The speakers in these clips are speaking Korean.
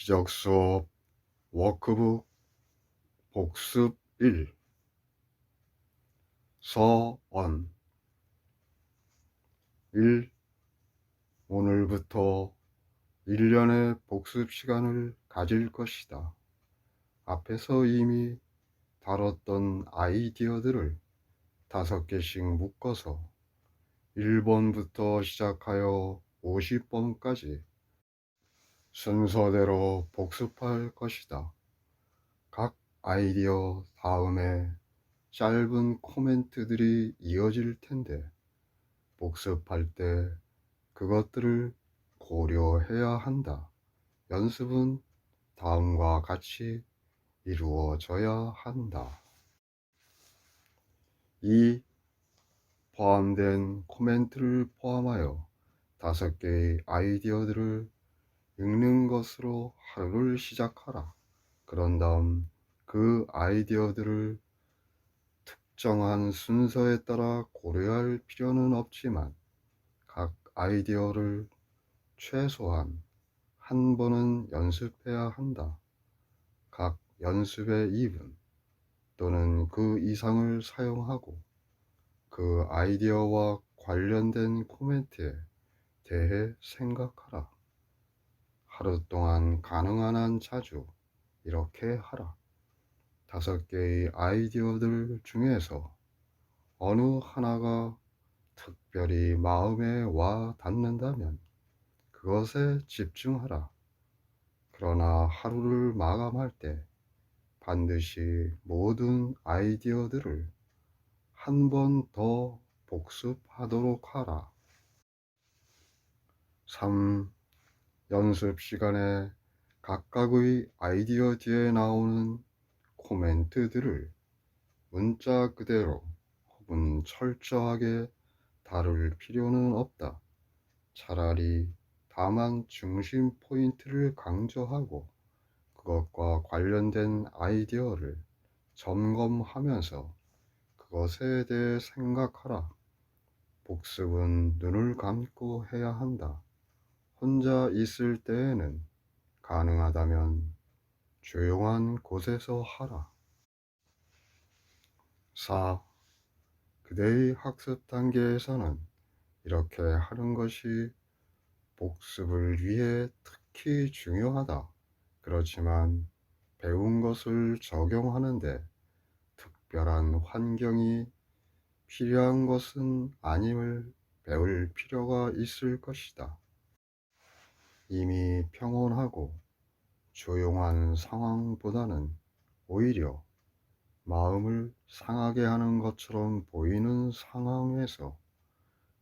기적 수업 워크북 복습 1 서언 1. 오늘부터 1년의 복습 시간을 가질 것이다. 앞에서 이미 다뤘던 아이디어들을 5개씩 묶어서 1번부터 시작하여 50번까지 순서대로 복습할 것이다. 각 아이디어 다음에 짧은 코멘트들이 이어질 텐데 복습할 때 그것들을 고려해야 한다. 연습은 다음과 같이 이루어져야 한다. 2. 포함된 코멘트를 포함하여 5개의 아이디어들을 읽는 것으로 하루를 시작하라. 그런 다음 그 아이디어들을 특정한 순서에 따라 고려할 필요는 없지만 각 아이디어를 최소한 한 번은 연습해야 한다. 각 연습의 2분 또는 그 이상을 사용하고 그 아이디어와 관련된 코멘트에 대해 생각하라. 하루 동안 가능한 한 자주 이렇게 하라. 5개의 아이디어들 중에서 어느 하나가 특별히 마음에 와 닿는다면 그것에 집중하라. 그러나 하루를 마감할 때 반드시 모든 아이디어들을 한 번 더 복습하도록 하라. 3. 연습 시간에 각각의 아이디어 뒤에 나오는 코멘트들을 문자 그대로 혹은 철저하게 다룰 필요는 없다. 차라리 다만 중심 포인트를 강조하고 그것과 관련된 아이디어를 점검하면서 그것에 대해 생각하라. 복습은 눈을 감고 해야 한다. 혼자 있을 때에는 가능하다면 조용한 곳에서 하라. 4. 그대의 학습 단계에서는 이렇게 하는 것이 복습을 위해 특히 중요하다. 그렇지만 배운 것을 적용하는데 특별한 환경이 필요한 것은 아님을 배울 필요가 있을 것이다. 이미 평온하고 조용한 상황보다는 오히려 마음을 상하게 하는 것처럼 보이는 상황에서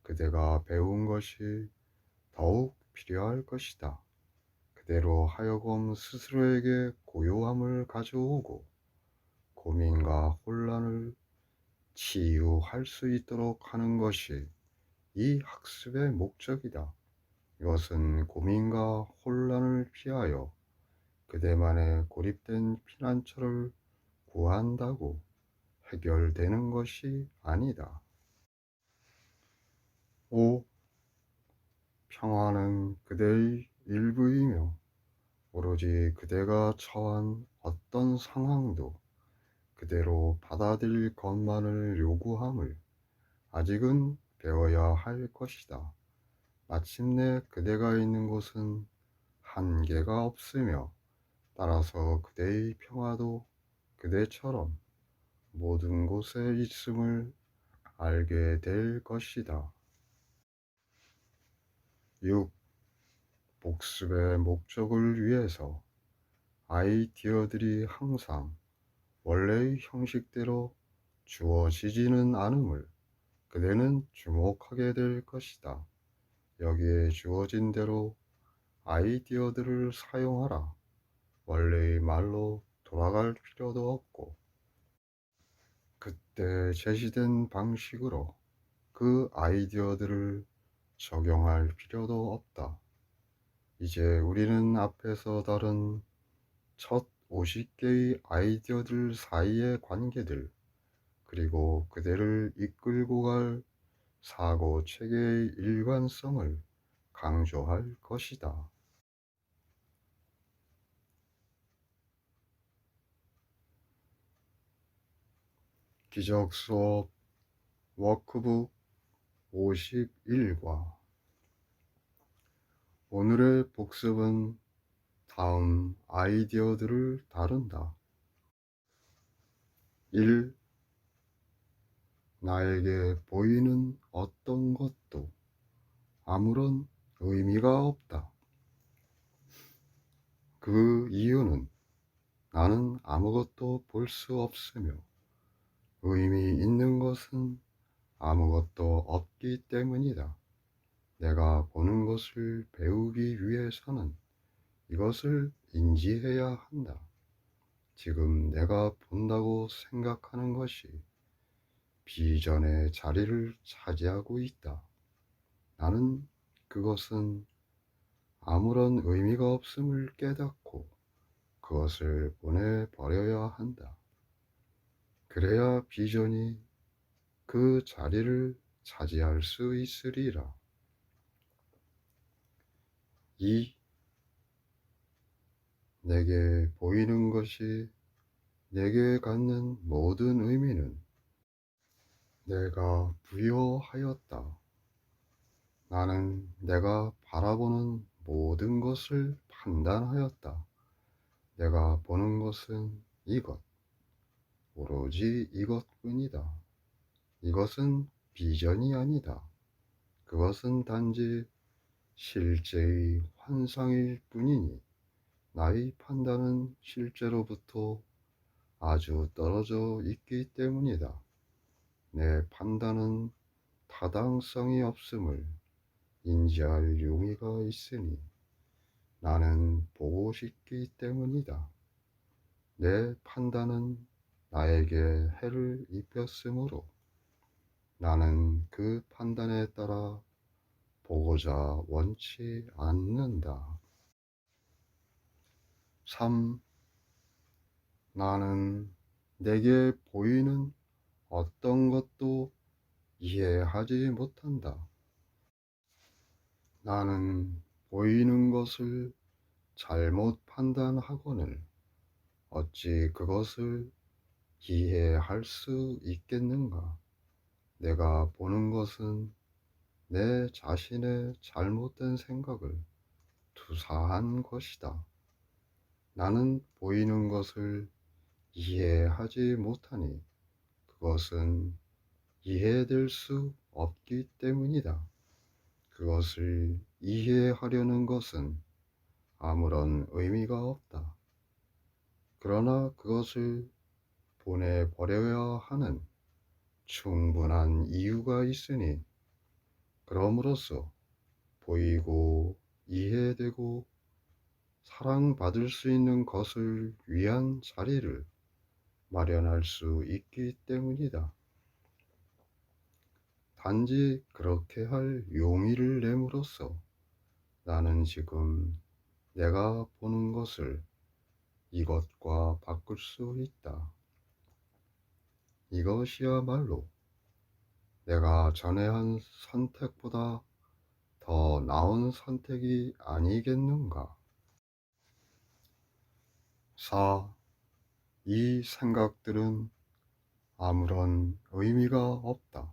그대가 배운 것이 더욱 필요할 것이다. 그대로 하여금 스스로에게 고요함을 가져오고 고민과 혼란을 치유할 수 있도록 하는 것이 이 학습의 목적이다. 이것은 고민과 혼란을 피하여 그대만의 고립된 피난처를 구한다고 해결되는 것이 아니다. 5. 평화는 그대의 일부이며 오로지 그대가 처한 어떤 상황도 그대로 받아들일 것만을 요구함을 아직은 배워야 할 것이다. 마침내 그대가 있는 곳은 한계가 없으며 따라서 그대의 평화도 그대처럼 모든 곳에 있음을 알게 될 것이다. 6. 복습의 목적을 위해서 아이디어들이 항상 원래의 형식대로 주어지지는 않음을 그대는 주목하게 될 것이다. 여기에 주어진 대로 아이디어들을 사용하라. 원래의 말로 돌아갈 필요도 없고 그때 제시된 방식으로 그 아이디어들을 적용할 필요도 없다. 이제 우리는 앞에서 다룬 첫 50개의 아이디어들 사이의 관계들, 그리고 그대를 이끌고 갈 사고 체계의 일관성을 강조할 것이다. 기적 수업 워크북 51과 오늘의 복습은 다음 아이디어들을 다룬다. 1. 나에게 보이는 어떤 것도 아무런 의미가 없다. 그 이유는 나는 아무것도 볼 수 없으며 의미 있는 것은 아무것도 없기 때문이다. 내가 보는 것을 배우기 위해서는 이것을 인지해야 한다. 지금 내가 본다고 생각하는 것이 비전의 자리를 차지하고 있다. 나는 그것은 아무런 의미가 없음을 깨닫고 그것을 보내버려야 한다. 그래야 비전이 그 자리를 차지할 수 있으리라. 2. 내게 보이는 것이 내게 갖는 모든 의미는 내가 부여하였다. 나는 내가 바라보는 모든 것을 판단하였다. 내가 보는 것은 이것, 오로지 이것뿐이다. 이것은 비전이 아니다. 그것은 단지 실제의 환상일 뿐이니 나의 판단은 실제로부터 아주 떨어져 있기 때문이다. 내 판단은 타당성이 없음을 인지할 용의가 있으니 나는 보고 싶기 때문이다. 내 판단은 나에게 해를 입혔으므로 나는 그 판단에 따라 보고자 원치 않는다. 3. 나는 내게 보이는 어떤 것도 이해하지 못한다. 나는 보이는 것을 잘못 판단하거늘 어찌 그것을 이해할 수 있겠는가? 내가 보는 것은 내 자신의 잘못된 생각을 투사한 것이다. 나는 보이는 것을 이해하지 못하니 그것은 이해될 수 없기 때문이다. 그것을 이해하려는 것은 아무런 의미가 없다. 그러나 그것을 보내버려야 하는 충분한 이유가 있으니 그럼으로써 보이고 이해되고 사랑받을 수 있는 것을 위한 자리를 마련할 수 있기 때문이다. 단지 그렇게 할 용의를 내므로써 나는 지금 내가 보는 것을 이것과 바꿀 수 있다. 이것이야말로 내가 전에 한 선택보다 더 나은 선택이 아니겠는가? 4. 이 생각들은 아무런 의미가 없다.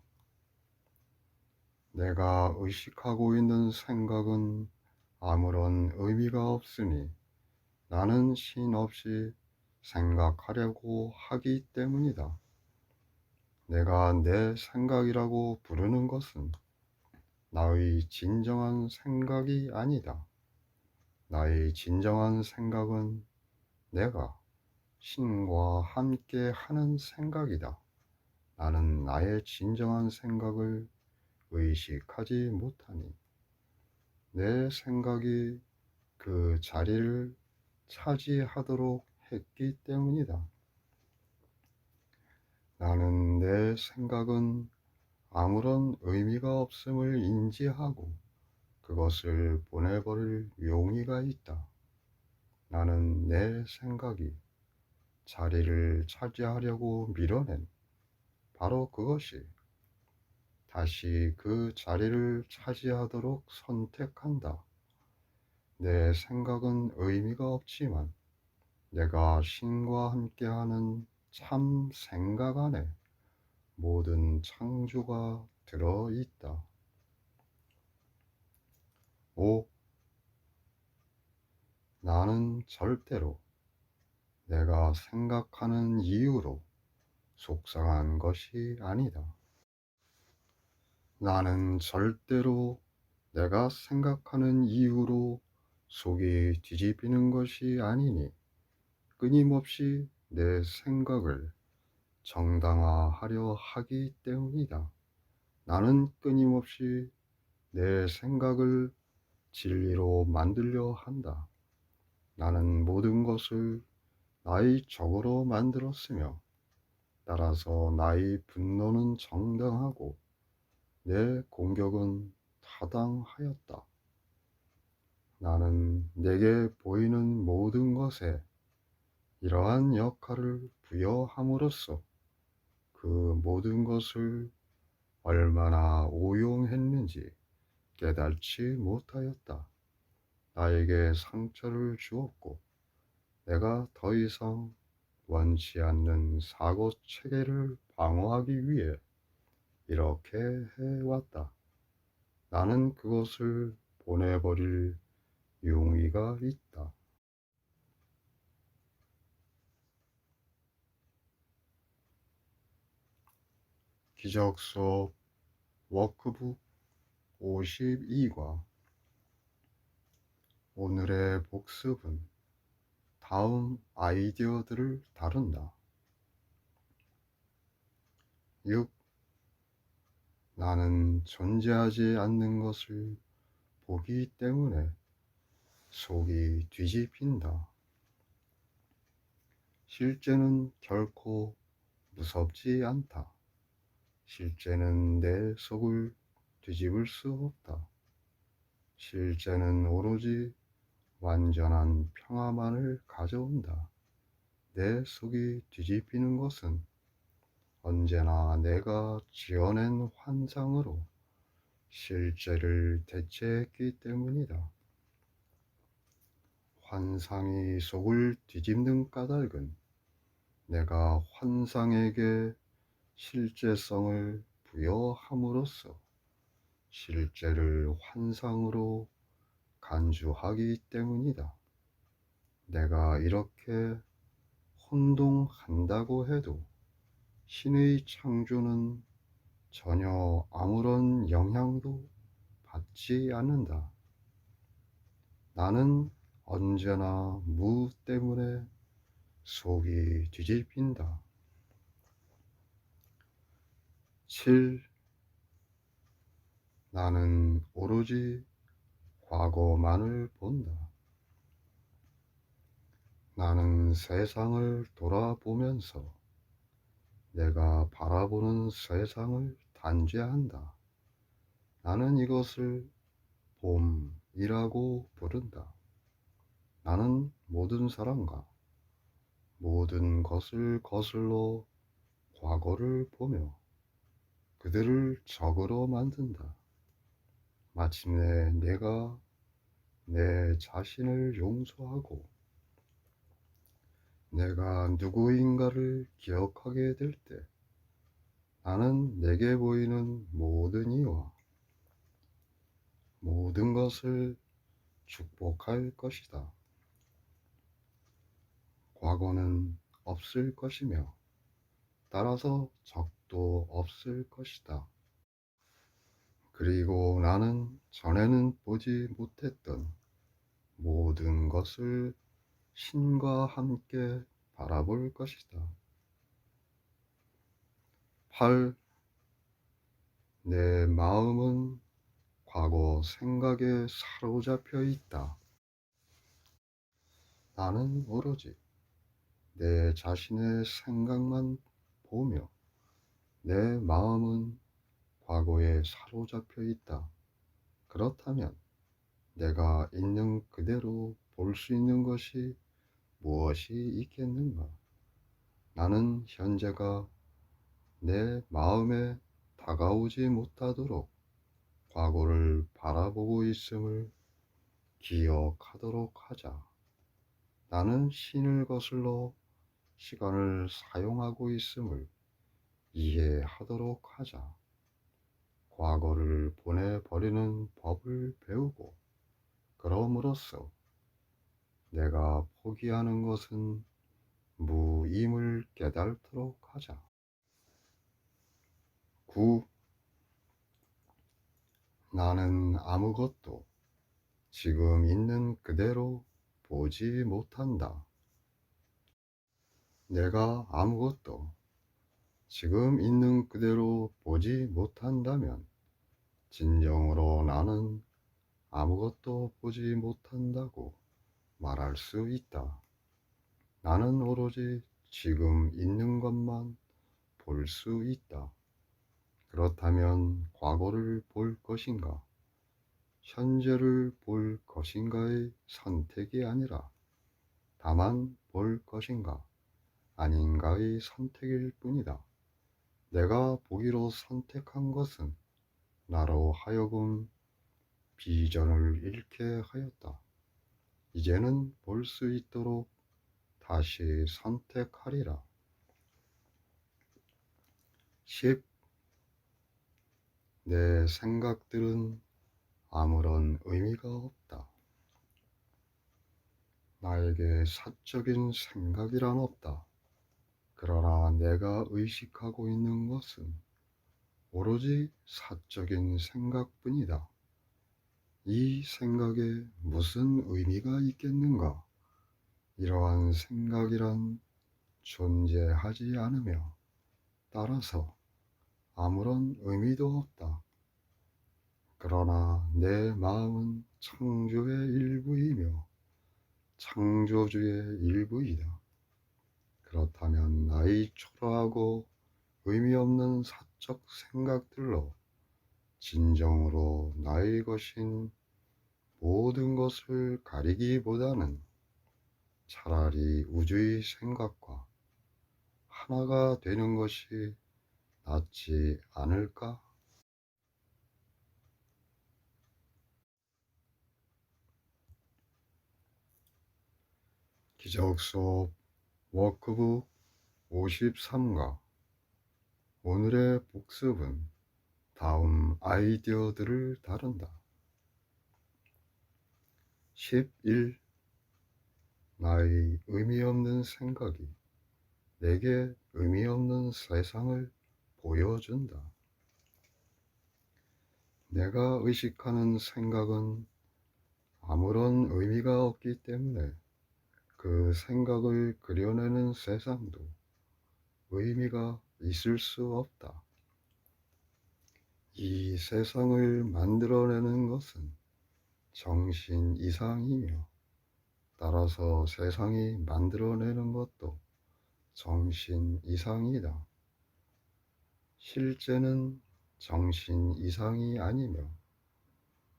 내가 의식하고 있는 생각은 아무런 의미가 없으니 나는 신 없이 생각하려고 하기 때문이다. 내가 내 생각이라고 부르는 것은 나의 진정한 생각이 아니다. 나의 진정한 생각은 내가 신과 함께 하는 생각이다. 나는 나의 진정한 생각을 의식하지 못하니 내 생각이 그 자리를 차지하도록 했기 때문이다. 나는 내 생각은 아무런 의미가 없음을 인지하고 그것을 보내버릴 용의가 있다. 나는 내 생각이 자리를 차지하려고 밀어낸 바로 그것이 다시 그 자리를 차지하도록 선택한다. 내 생각은 의미가 없지만 내가 신과 함께하는 참 생각 안에 모든 창조가 들어 있다. 5. 나는 절대로 내가 생각하는 이유로 속상한 것이 아니다. 나는 절대로 내가 생각하는 이유로 속이 뒤집히는 것이 아니니 끊임없이 내 생각을 정당화하려 하기 때문이다. 나는 끊임없이 내 생각을 진리로 만들려 한다. 나는 모든 것을 나의 적으로 만들었으며 따라서 나의 분노는 정당하고 내 공격은 타당하였다. 나는 내게 보이는 모든 것에 이러한 역할을 부여함으로써 그 모든 것을 얼마나 오용했는지 깨닫지 못하였다. 나에게 상처를 주었고 내가 더 이상 원치 않는 사고 체계를 방어하기 위해 이렇게 해왔다. 나는 그것을 보내버릴 용의가 있다. 기적 수업 워크북 52과 오늘의 복습은 다음 아이디어들을 다룬다. 6. 나는 존재하지 않는 것을 보기 때문에 속이 뒤집힌다. 실제는 결코 무섭지 않다. 실제는 내 속을 뒤집을 수 없다. 실제는 오로지 완전한 평화만을 가져온다. 내 속이 뒤집히는 것은 언제나 내가 지어낸 환상으로 실제를 대체했기 때문이다. 환상이 속을 뒤집는 까닭은 내가 환상에게 실제성을 부여함으로써 실제를 환상으로 간주하기 때문이다. 내가 이렇게 혼동한다고 해도 신의 창조는 전혀 아무런 영향도 받지 않는다. 나는 언제나 무 때문에 속이 뒤집힌다. 7. 나는 오로지 과거만을 본다. 나는 세상을 돌아보면서 내가 바라보는 세상을 단죄한다. 나는 이것을 봄이라고 부른다. 나는 모든 사람과 모든 것을 거슬러 과거를 보며 그들을 적으로 만든다. 마침내 내가 내 자신을 용서하고 내가 누구인가를 기억하게 될 때 나는 내게 보이는 모든 이와 모든 것을 축복할 것이다. 과거는 없을 것이며 따라서 적도 없을 것이다. 그리고 나는 전에는 보지 못했던 모든 것을 신과 함께 바라볼 것이다. 8. 내 마음은 과거 생각에 사로잡혀 있다. 나는 오로지 내 자신의 생각만 보며 내 마음은 과거에 사로잡혀 있다. 그렇다면 내가 있는 그대로 볼 수 있는 것이 무엇이 있겠는가? 나는 현재가 내 마음에 다가오지 못하도록 과거를 바라보고 있음을 기억하도록 하자. 나는 신을 거슬러 시간을 사용하고 있음을 이해하도록 하자. 과거를 보내버리는 법을 배우고 그럼으로써 내가 포기하는 것은 무임을 깨닫도록 하자. 9. 나는 아무것도 지금 있는 그대로 보지 못한다. 내가 아무것도 지금 있는 그대로 보지 못한다면 진정으로 나는 아무것도 보지 못한다고 말할 수 있다. 나는 오로지 지금 있는 것만 볼 수 있다. 그렇다면 과거를 볼 것인가, 현재를 볼 것인가의 선택이 아니라 다만 볼 것인가 아닌가의 선택일 뿐이다. 내가 보기로 선택한 것은 나로 하여금 비전을 잃게 하였다. 이제는 볼 수 있도록 다시 선택하리라. 10. 내 생각들은 아무런 의미가 없다. 나에게 사적인 생각이란 없다. 그러나 내가 의식하고 있는 것은 오로지 사적인 생각뿐이다. 이 생각에 무슨 의미가 있겠는가? 이러한 생각이란 존재하지 않으며 따라서 아무런 의미도 없다. 그러나 내 마음은 창조의 일부이며 창조주의 일부이다. 그렇다면 나의 초라하고 의미 없는 사적 생각들로 진정으로 나의 것인 모든 것을 가리기보다는 차라리 우주의 생각과 하나가 되는 것이 낫지 않을까? 기적 수업 워크북 53과 오늘의 복습은 다음 아이디어들을 다룬다. 11. 나의 의미 없는 생각이 내게 의미 없는 세상을 보여준다. 내가 의식하는 생각은 아무런 의미가 없기 때문에 그 생각을 그려내는 세상도 의미가 있을 수 없다. 이 세상을 만들어내는 것은 정신 이상이며 따라서 세상이 만들어내는 것도 정신 이상이다. 실제는 정신 이상이 아니며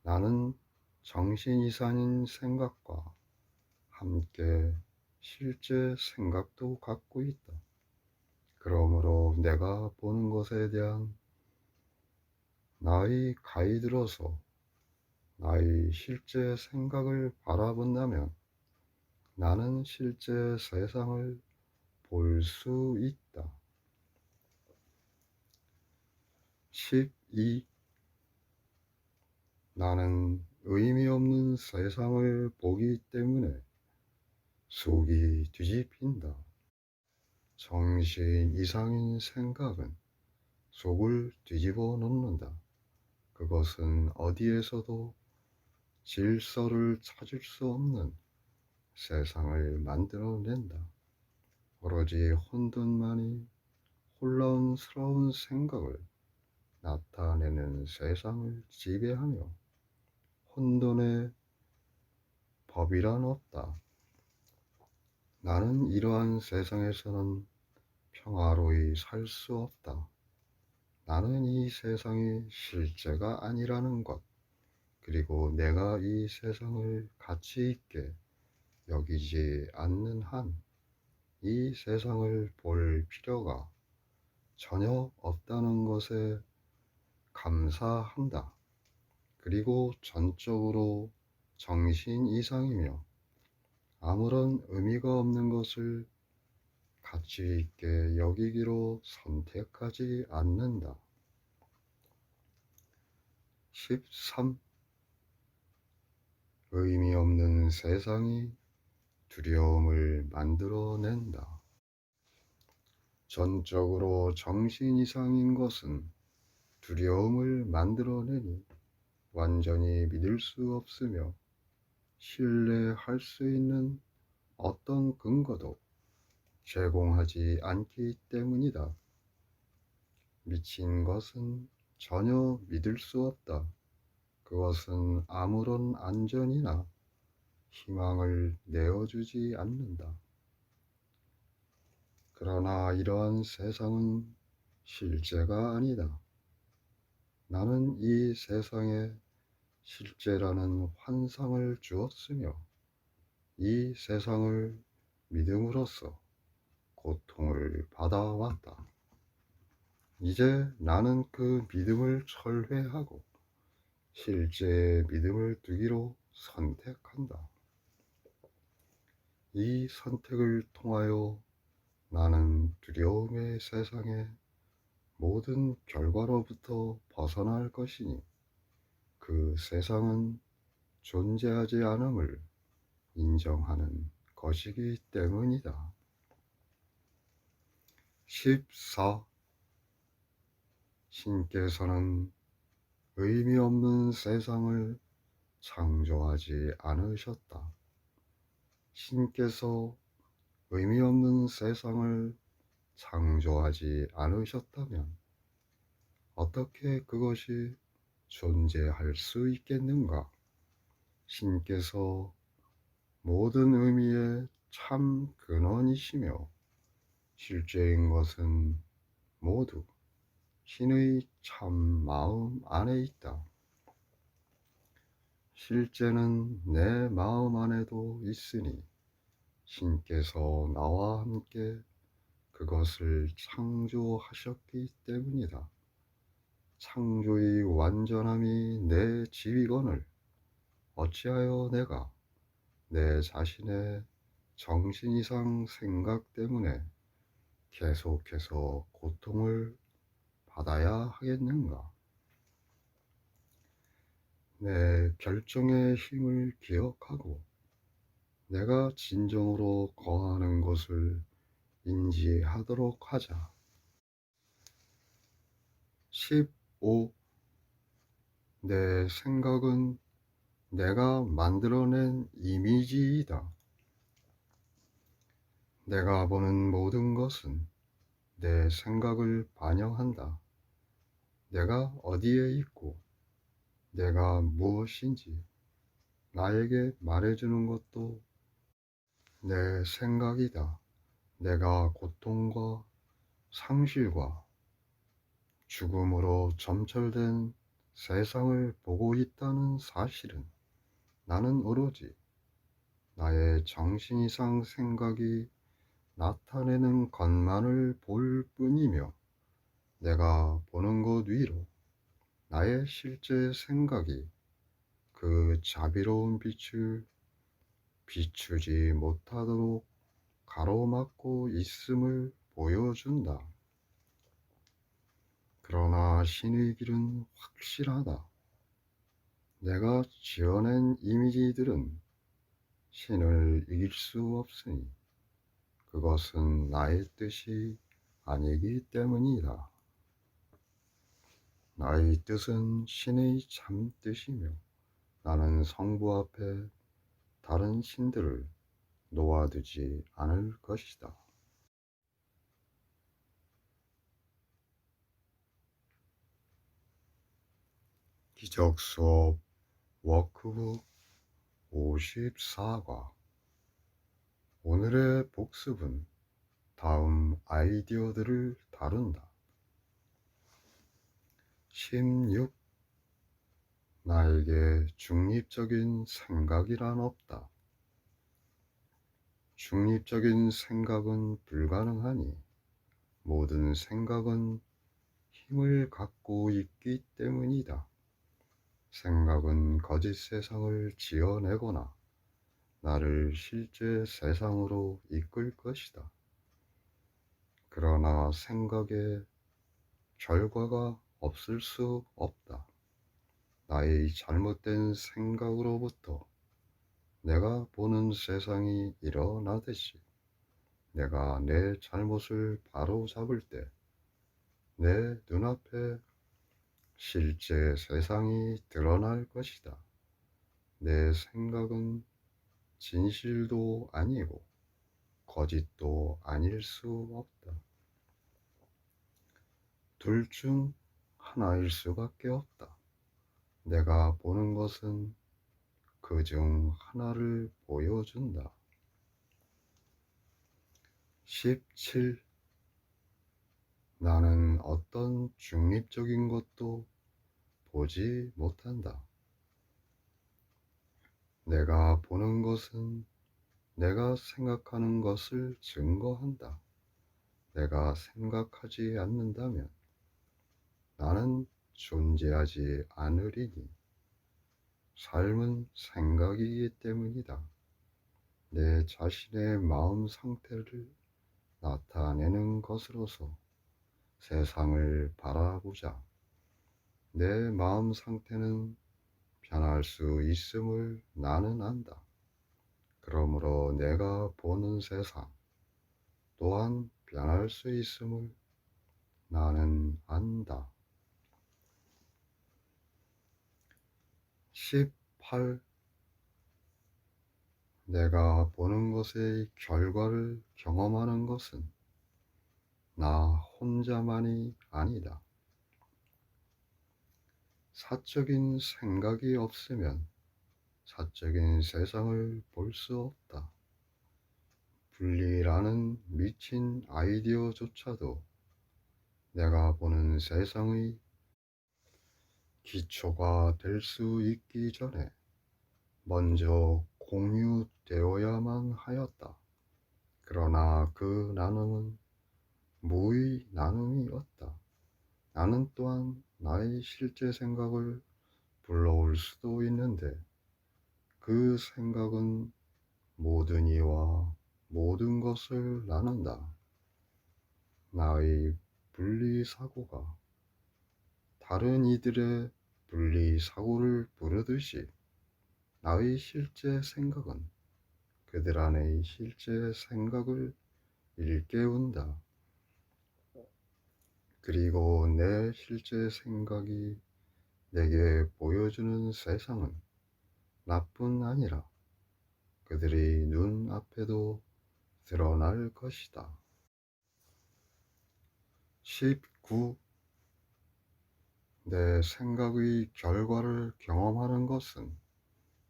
나는 정신 이상인 생각과 함께 실제 생각도 갖고 있다. 그러므로 내가 보는 것에 대한 나의 가이드로서 나의 실제 생각을 바라본다면 나는 실제 세상을 볼 수 있다. 12. 나는 의미 없는 세상을 보기 때문에 속이 뒤집힌다. 정신 이상인 생각은 속을 뒤집어 놓는다. 그것은 어디에서도 질서를 찾을 수 없는 세상을 만들어낸다. 오로지 혼돈만이 혼란스러운 생각을 나타내는 세상을 지배하며 혼돈의 법이란 없다. 나는 이러한 세상에서는 평화로이 살 수 없다. 나는 이 세상이 실제가 아니라는 것, 그리고 내가 이 세상을 가치 있게 여기지 않는 한 이 세상을 볼 필요가 전혀 없다는 것에 감사한다. 그리고 전적으로 정신 이상이며 아무런 의미가 없는 것을 가치 있게 여기기로 선택하지 않는다. 13. 의미 없는 세상이 두려움을 만들어낸다. 전적으로 정신 이상인 것은 두려움을 만들어내니 완전히 믿을 수 없으며 신뢰할 수 있는 어떤 근거도 제공하지 않기 때문이다. 미친 것은 전혀 믿을 수 없다. 그것은 아무런 안전이나 희망을 내어주지 않는다. 그러나 이러한 세상은 실제가 아니다. 나는 이 세상에 실제라는 환상을 주었으며 이 세상을 믿음으로써 고통을 받아왔다. 이제 나는 그 믿음을 철회하고 실제의 믿음을 두기로 선택한다. 이 선택을 통하여 나는 두려움의 세상의 모든 결과로부터 벗어날 것이니 그 세상은 존재하지 않음을 인정하는 것이기 때문이다. 14. 신께서는 의미 없는 세상을 창조하지 않으셨다. 신께서 의미 없는 세상을 창조하지 않으셨다면 어떻게 그것이 존재할 수 있겠는가? 신께서 모든 의미의 참 근원이시며 실제인 것은 모두 신의 참 마음 안에 있다. 실제는 내 마음 안에도 있으니 신께서 나와 함께 그것을 창조하셨기 때문이다. 창조의 완전함이 내 지위건을 어찌하여 내가 내 자신의 정신 이상 생각 때문에 계속해서 고통을 받아야 하겠는가? 내 결정의 힘을 기억하고 내가 진정으로 거하는 것을 인지하도록 하자. 15. 내 생각은 내가 만들어낸 이미지이다. 내가 보는 모든 것은 내 생각을 반영한다. 내가 어디에 있고 내가 무엇인지 나에게 말해주는 것도 내 생각이다. 내가 고통과 상실과 죽음으로 점철된 세상을 보고 있다는 사실은 나는 오로지 나의 정신 이상 생각이 나타내는 것만을 볼 뿐이며 내가 보는 것 위로 나의 실제 생각이 그 자비로운 빛을 비추지 못하도록 가로막고 있음을 보여준다. 그러나 신의 길은 확실하다. 내가 지어낸 이미지들은 신을 이길 수 없으니 그것은 나의 뜻이 아니기 때문이다. 나의 뜻은 신의 참 뜻이며 나는 성부 앞에 다른 신들을 놓아두지 않을 것이다. 기적 수업 워크북 54과 오늘의 복습은 다음 아이디어들을 다룬다. 16. 나에게 중립적인 생각이란 없다. 중립적인 생각은 불가능하니 모든 생각은 힘을 갖고 있기 때문이다. 생각은 거짓 세상을 지어내거나 나를 실제 세상으로 이끌 것이다. 그러나 생각에 결과가 없을 수 없다. 나의 잘못된 생각으로부터 내가 보는 세상이 일어나듯이 내가 내 잘못을 바로잡을 때 내 눈앞에 실제 세상이 드러날 것이다. 내 생각은 진실도 아니고 거짓도 아닐 수 없다. 둘 중 하나일 수밖에 없다. 내가 보는 것은 그 중 하나를 보여준다. 17. 나는 어떤 중립적인 것도 보지 못한다. 내가 보는 것은 내가 생각하는 것을 증거한다. 내가 생각하지 않는다면 나는 존재하지 않으리니 삶은 생각이기 때문이다. 내 자신의 마음 상태를 나타내는 것으로서 세상을 바라보자. 내 마음 상태는 변할 수 있음을 나는 안다. 그러므로 내가 보는 세상 또한 변할 수 있음을 나는 안다. 18. 내가 보는 것의 결과를 경험하는 것은 나 혼자만이 아니다. 사적인 생각이 없으면 사적인 세상을 볼 수 없다. 분리라는 미친 아이디어조차도 내가 보는 세상의 기초가 될 수 있기 전에 먼저 공유되어야만 하였다. 그러나 그 나눔은 무의 나눔이었다. 나는 또한 나의 실제 생각을 불러올 수도 있는데 그 생각은 모든 이와 모든 것을 나눈다. 나의 분리사고가 다른 이들의 분리사고를 부르듯이 나의 실제 생각은 그들 안의 실제 생각을 일깨운다. 그리고 내 실제 생각이 내게 보여주는 세상은 나뿐 아니라 그들의 눈앞에도 드러날 것이다. 19. 내 생각의 결과를 경험하는 것은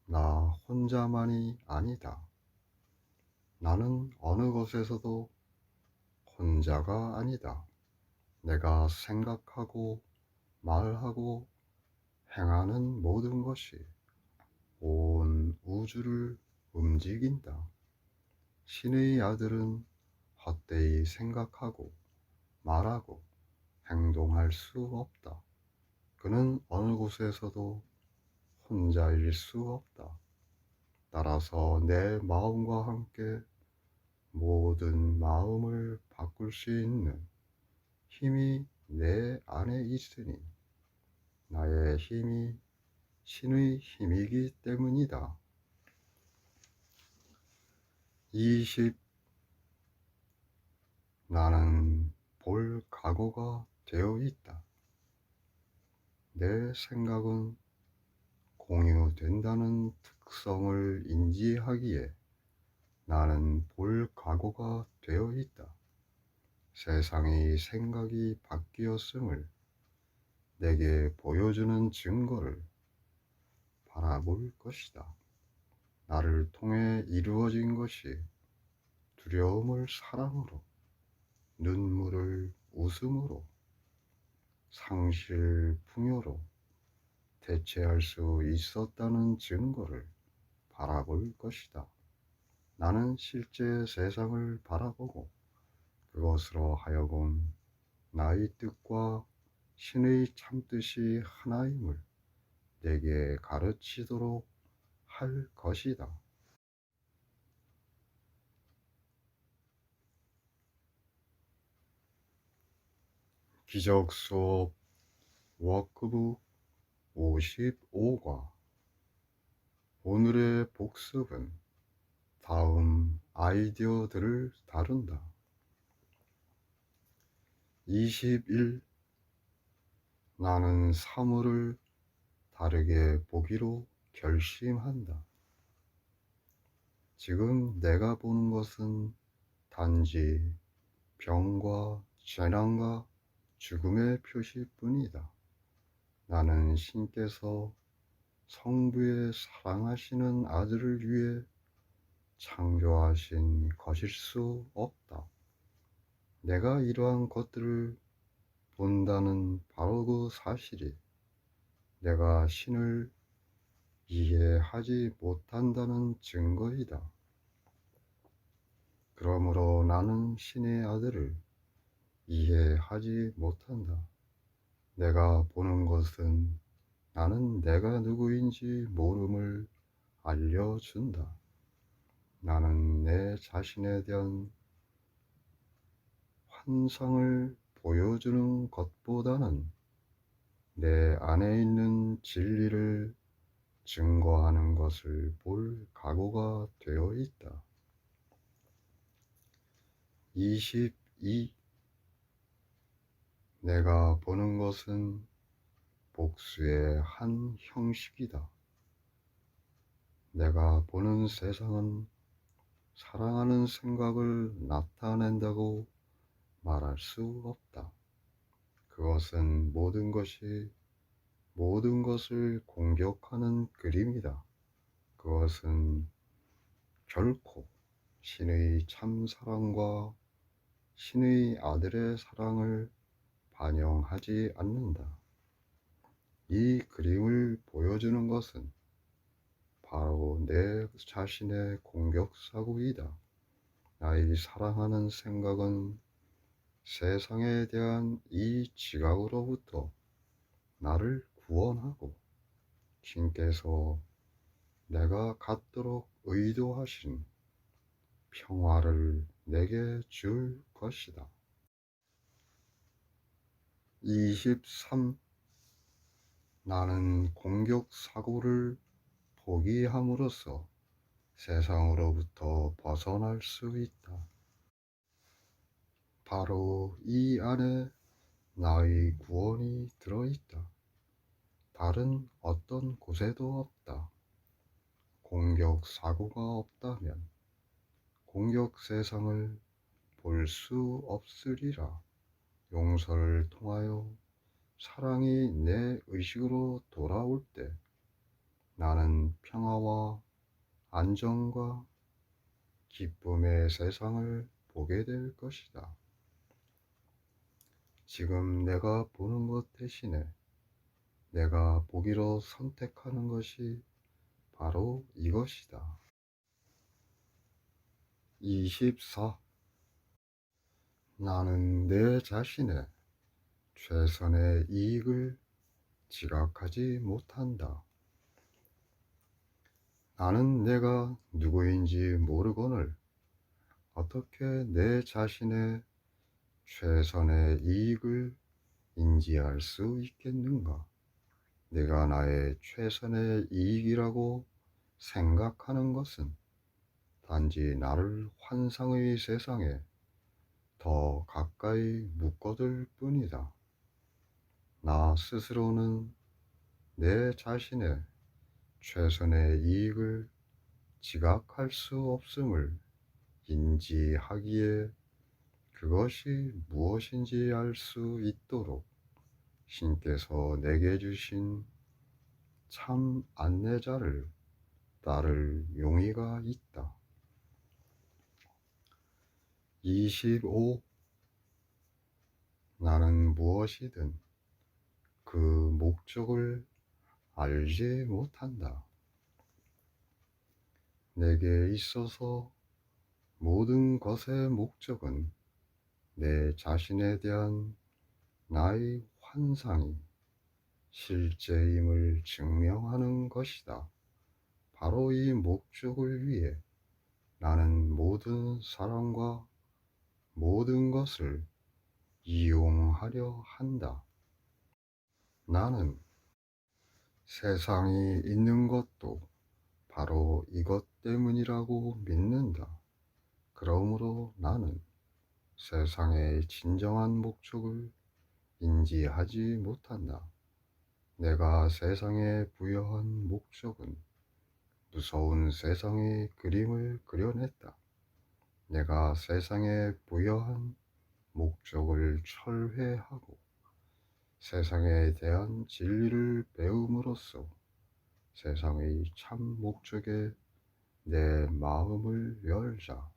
나 혼자만이 아니다. 나는 어느 것에서도 혼자가 아니다. 내가 생각하고 말하고 행하는 모든 것이 온 우주를 움직인다. 신의 아들은 헛되이 생각하고 말하고 행동할 수 없다. 그는 어느 곳에서도 혼자일 수 없다. 따라서 내 마음과 함께 모든 마음을 바꿀 수 있는 힘이 내 안에 있으니 나의 힘이 신의 힘이기 때문이다. 20. 나는 볼 각오가 되어 있다. 내 생각은 공유된다는 특성을 인지하기에 나는 볼 각오가 되어 있다. 세상의 생각이 바뀌었음을 내게 보여주는 증거를 바라볼 것이다. 나를 통해 이루어진 것이 두려움을 사랑으로, 눈물을 웃음으로, 상실 풍요로 대체할 수 있었다는 증거를 바라볼 것이다. 나는 실제 세상을 바라보고 그것으로 하여금 나의 뜻과 신의 참뜻이 하나임을 내게 가르치도록 할 것이다. 기적 수업 워크북 55과 오늘의 복습은 다음 아이디어들을 다룬다. 21. 나는 사물을 다르게 보기로 결심한다. 지금 내가 보는 것은 단지 병과 재난과 죽음의 표시뿐이다. 나는 신께서 성부의 사랑하시는 아들을 위해 창조하신 것일 수 없다. 내가 이러한 것들을 본다는 바로 그 사실이 내가 신을 이해하지 못한다는 증거이다. 그러므로 나는 신의 아들을 이해하지 못한다. 내가 보는 것은 나는 내가 누구인지 모름을 알려준다. 나는 내 자신에 대한 환상을 보여주는 것보다는 내 안에 있는 진리를 증거하는 것을 볼 각오가 되어 있다. 22. 내가 보는 것은 복수의 한 형식이다. 내가 보는 세상은 사랑하는 생각을 나타낸다고 말할 수 없다. 그것은 모든 것을 공격하는 그림이다. 그것은 결코 신의 참 사랑과 신의 아들의 사랑을 반영하지 않는다. 이 그림을 보여주는 것은 바로 내 자신의 공격사고이다. 나의 사랑하는 생각은 세상에 대한 이 지각으로부터 나를 구원하고 신께서 내가 갖도록 의도하신 평화를 내게 줄 것이다. 23. 나는 공격 사고를 포기함으로써 세상으로부터 벗어날 수 있다. 바로 이 안에 나의 구원이 들어있다. 다른 어떤 곳에도 없다. 공격 사고가 없다면 공격 세상을 볼 수 없으리라. 용서를 통하여 사랑이 내 의식으로 돌아올 때 나는 평화와 안정과 기쁨의 세상을 보게 될 것이다. 지금 내가 보는 것 대신에 내가 보기로 선택하는 것이 바로 이것이다. 24. 나는 내 자신의 최선의 이익을 지각하지 못한다. 나는 내가 누구인지 모르거늘 어떻게 내 자신의 최선의 이익을 인지할 수 있겠는가? 내가 나의 최선의 이익이라고 생각하는 것은 단지 나를 환상의 세상에 더 가까이 묶어둘 뿐이다. 나 스스로는 내 자신의 최선의 이익을 지각할 수 없음을 인지하기에 그것이 무엇인지 알 수 있도록 신께서 내게 주신 참 안내자를 따를 용의가 있다. 25. 나는 무엇이든 그 목적을 알지 못한다. 내게 있어서 모든 것의 목적은 내 자신에 대한 나의 환상이 실제임을 증명하는 것이다. 바로 이 목적을 위해 나는 모든 사람과 모든 것을 이용하려 한다. 나는 세상이 있는 것도 바로 이것 때문이라고 믿는다. 그러므로 나는 세상의 진정한 목적을 인지하지 못한다. 내가 세상에 부여한 목적은 무서운 세상의 그림을 그려냈다. 내가 세상에 부여한 목적을 철회하고 세상에 대한 진리를 배움으로써 세상의 참 목적에 내 마음을 열자.